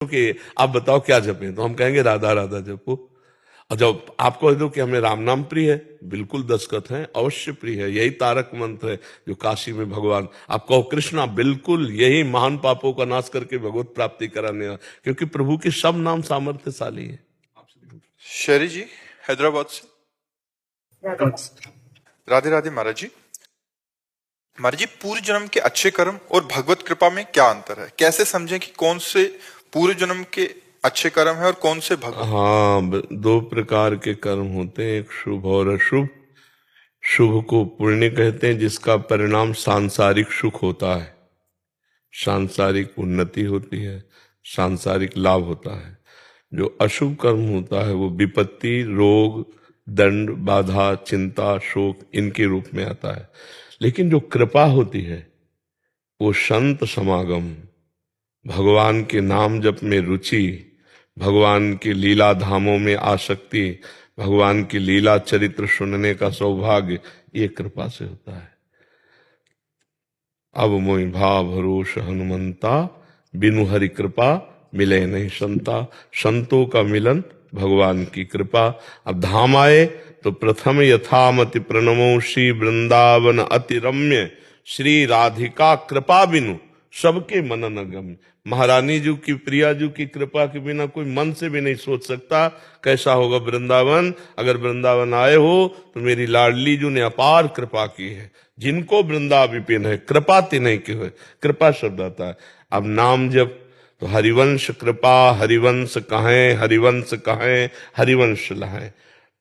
कि आप बताओ क्या जपें, तो हम कहेंगे राधा राधा जपो। और जब आपको कह दो कि हमें राम नाम प्रिय है, बिल्कुल दस्तखत है, अवश्य प्रिय है, यही तारक मंत्र है जो काशी में भगवान, आप कहो कृष्णा, बिल्कुल यही महान पापों का नाश करके भगवत प्राप्ति कराने वाला, क्योंकि प्रभु के सब नाम सामर्थ्यशाली है। शेरी जी हैदराबाद से। राधे राधे महाराज जी। महाराज जी, पूर्व जन्म के अच्छे कर्म और भगवत कृपा में क्या अंतर है? कैसे समझें कि कौन से पूर्व जन्म के अच्छे कर्म है और कौन से भगवत? हाँ, दो प्रकार के कर्म होते हैं, एक शुभ और अशुभ। शुभ को पुण्य कहते हैं, जिसका परिणाम सांसारिक सुख होता है, सांसारिक उन्नति होती है, सांसारिक लाभ होता है। जो अशुभ कर्म होता है वो विपत्ति, रोग, दंड, बाधा, चिंता, शोक, इनके रूप में आता है। लेकिन जो कृपा होती है वो संत समागम, भगवान के नाम जप में रुचि, भगवान के लीला धामों में आसक्ति, भगवान की लीला चरित्र सुनने का सौभाग्य, ये कृपा से होता है। अब मोहि भाव भरोस हनुमंता, बिनु हरि कृपा मिले नहीं संता। संतों का मिलन भगवान की कृपा। अब धाम आए तो प्रथम यथामति प्रणमो श्री वृंदावन अति रम्य, श्री राधिका कृपा बिनु सबके मनन गम्य। महारानी जी की, प्रिया जी की कृपा के बिना कोई मन से भी नहीं सोच सकता कैसा होगा वृंदावन। अगर वृंदावन आए हो तो मेरी लाडली जी ने अपार कृपा की है। जिनको वृंदा विपिन है, कृपा तिन्हीं की है। कृपा शब्द आता है। अब नाम जब तो हरिवंश कृपा, हरिवंश कहें, हरिवंश कहें, हरिवंश लहें।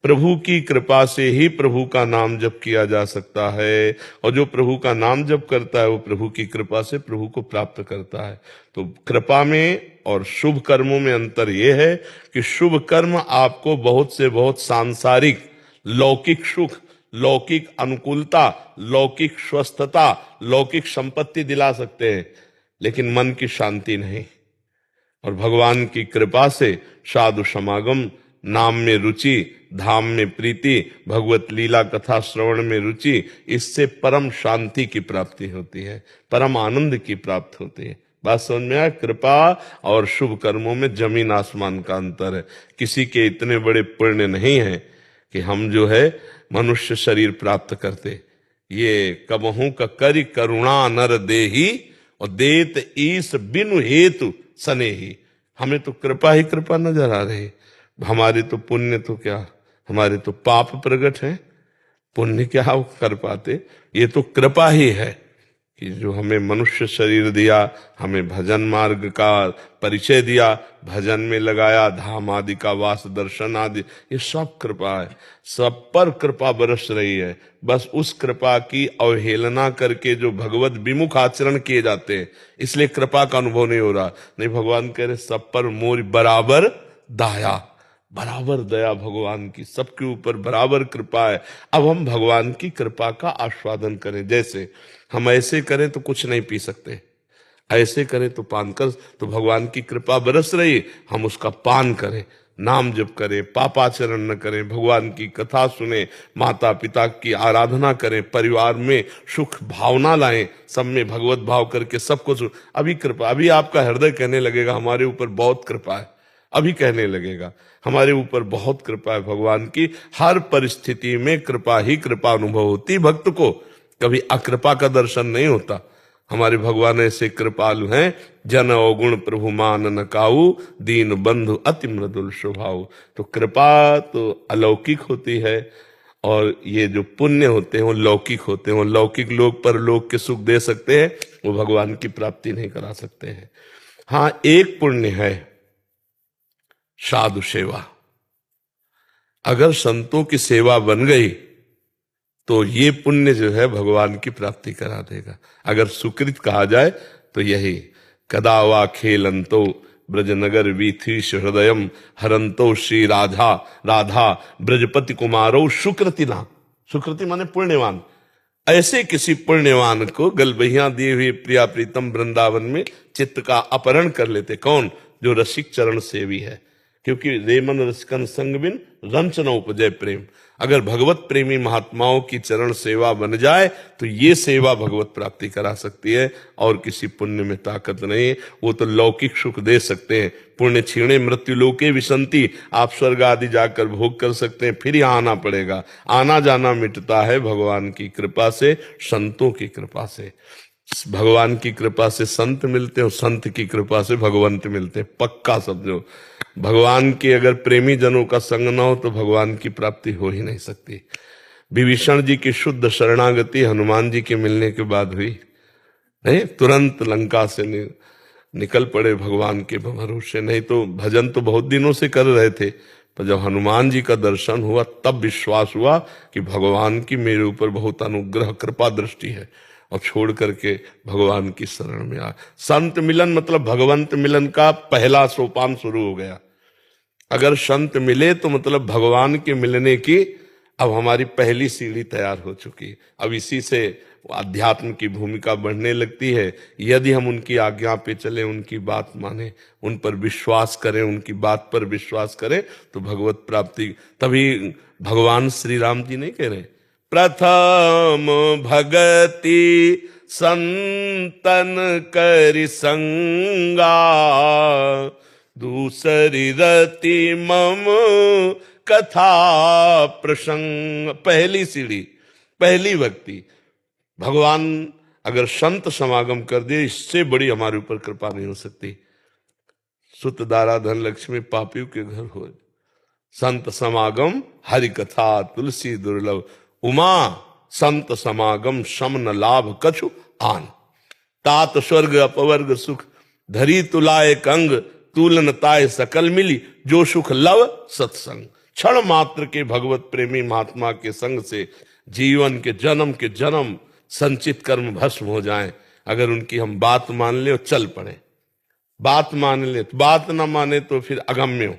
प्रभु की कृपा से ही प्रभु का नाम जप किया जा सकता है, और जो प्रभु का नाम जप करता है वो प्रभु की कृपा से प्रभु को प्राप्त करता है। तो कृपा में और शुभ कर्मों में अंतर यह है कि शुभ कर्म आपको बहुत से बहुत सांसारिक लौकिक सुख, लौकिक अनुकूलता, लौकिक स्वस्थता, लौकिक संपत्ति दिला सकते हैं, लेकिन मन की शांति नहीं। और भगवान की कृपा से साधु समागम, नाम में रुचि, धाम में प्रीति, भगवत लीला कथा श्रवण में रुचि, इससे परम शांति की प्राप्ति होती है, परम आनंद की प्राप्त होती है। बात समझ में आया? कृपा और शुभ कर्मों में जमीन आसमान का अंतर है। किसी के इतने बड़े पुण्य नहीं है कि हम जो है मनुष्य शरीर प्राप्त करते। ये कबहू का करि करुणा नर देही, और देत ईस बिनु हेतु सनेही। हमें तो कृपा ही कृपा नजर आ रही। हमारे तो पुण्य तो क्या, हमारे तो पाप प्रकट है, पुण्य क्या कर पाते। ये तो कृपा ही है कि जो हमें मनुष्य शरीर दिया, हमें भजन मार्ग का परिचय दिया, भजन में लगाया, धाम आदि का वास दर्शन आदि, ये सब कृपा है। सब पर कृपा बरस रही है। बस उस कृपा की अवहेलना करके जो भगवत विमुख आचरण किए जाते हैं, इसलिए कृपा का अनुभव नहीं हो रहा। नहीं, भगवान कह रहे सब पर मोर बराबर दया, बराबर दया भगवान की, सबके ऊपर बराबर कृपा है। अब हम भगवान की कृपा का आस्वादन करें। जैसे हम ऐसे करें तो कुछ नहीं पी सकते, ऐसे करें तो पान कर, तो भगवान की कृपा बरस रही, हम उसका पान करें, नाम जप करें, पापाचरण न करें, भगवान की कथा सुने, माता पिता की आराधना करें, परिवार में सुख भावना लाएं, सब में भगवत भाव करके सबको अभी कृपा, अभी आपका हृदय कहने लगेगा हमारे ऊपर बहुत कृपा है। अभी कहने लगेगा हमारे ऊपर बहुत कृपा है भगवान की। हर परिस्थिति में कृपा ही कृपा अनुभव होती भक्त को, कभी अकृपा का दर्शन नहीं होता। हमारे भगवान ऐसे कृपालु हैं, जन अवगुण प्रभु मान न काऊ, दीन बंधु अति मृदुल स्वभाव। तो कृपा तो अलौकिक होती है, और ये जो पुण्य होते हैं वो लौकिक होते हैं। वो लौकिक लोग पर लोग के सुख दे सकते हैं, वो भगवान की प्राप्ति नहीं करा सकते हैं। हाँ, एक पुण्य है साधु सेवा। अगर संतों की सेवा बन गई तो ये पुण्य जो है भगवान की प्राप्ति करा देगा। अगर सुकृत कहा जाए तो यही, कदा वा खेलंतो ब्रजनगर वीथीश हृदयम, हरंतो श्री राधा राधा ब्रजपति कुमारो सुकृति नाम। सुकृति माने पुण्यवान। ऐसे किसी पुण्यवान को गलबहियां दिए हुए प्रिया प्रीतम वृंदावन में चित्त का अपहरण कर लेते। कौन? जो रसिक चरण सेवी है। क्योंकि रेमन रसकन संग बिन रंच न उपजय प्रेम। अगर भगवत प्रेमी महात्माओं की चरण सेवा बन जाए तो ये सेवा भगवत प्राप्ति करा सकती है, और किसी पुण्य में ताकत नहीं है। वो तो लौकिक सुख दे सकते हैं, पुण्य छीणे मृत्यु लोके विसंति, आप स्वर्ग आदि जाकर भोग कर सकते हैं, फिर यहाँ आना पड़ेगा। आना जाना मिटता है भगवान की कृपा से, संतों की कृपा से। भगवान की कृपा से संत मिलते हैं और संत की कृपा से भगवंत मिलते हैं, पक्का समझो। भगवान के अगर प्रेमी जनों का संग न हो तो भगवान की प्राप्ति हो ही नहीं सकती। विभीषण जी की शुद्ध शरणागति हनुमान जी के मिलने के बाद हुई, नहीं तुरंत लंका से निकल पड़े भगवान के भरोसे। नहीं तो भजन तो बहुत दिनों से कर रहे थे, पर जब हनुमान जी का दर्शन हुआ तब विश्वास हुआ कि भगवान की मेरे ऊपर बहुत अनुग्रह कृपा दृष्टि है, और छोड़ करके भगवान की शरण में आ। संत मिलन मतलब भगवंत मिलन का पहला सोपान शुरू हो गया। अगर संत मिले तो मतलब भगवान के मिलने की अब हमारी पहली सीढ़ी तैयार हो चुकी है। अब इसी से अध्यात्म की भूमिका बढ़ने लगती है। यदि हम उनकी आज्ञा पे चले, उनकी बात माने, उन पर विश्वास करें, उनकी बात पर विश्वास करें, तो भगवत प्राप्ति। तभी भगवान श्री राम जी नहीं कह रहे प्रथम भगति संतन करि संगा, दूसरी रति मम कथा प्रसंग। पहली सीढ़ी, पहली भक्ति। भगवान अगर संत समागम कर दे, इससे बड़ी हमारे ऊपर कृपा नहीं हो सकती। सुत दारा धन लक्ष्मी पापियों के घर हो, संत समागम हरि कथा तुलसी दुर्लभ, उमा संत समागम सम न लाभ कछु आन, तात स्वर्ग अपवर्ग सुख, धरी तुलाए कंग तूलन ताय सकल मिली, जो सुख लव सत्संग। क्षण मात्र के भगवत प्रेमी महात्मा के संग से जीवन के जन्म संचित कर्म भस्म हो जाएं। अगर उनकी हम बात मान ले और चल पड़े, बात मान ले, बात ना माने तो फिर अगम्य हो।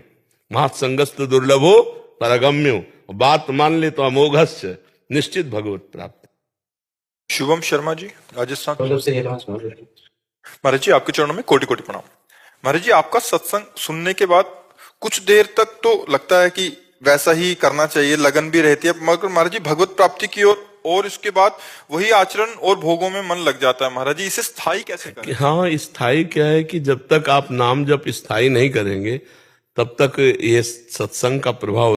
महासंगस्त दुर्लभ हो पर अगम्य हो, बात मान ले तो अमोघस्य, निश्चित भगवत प्राप्त। शुभम शर्मा जी, राजस्थान। महाराज जी, आपके चरणों में कोटि कोटि प्रणाम। महाराज जी, आपका सत्संग सुनने के बाद कुछ देर तक तो लगता है कि वैसा ही करना चाहिए, लगन भी रहती है, मगर महाराज जी भगवत प्राप्ति की ओर और इसके बाद वही आचरण और भोगों में मन लग जाता है। महाराज जी, इसे स्थायी कैसे करें? हाँ, स्थायी क्या है कि जब तक आप नाम जप स्थायी नहीं करेंगे तब तक ये सत्संग का प्रभाव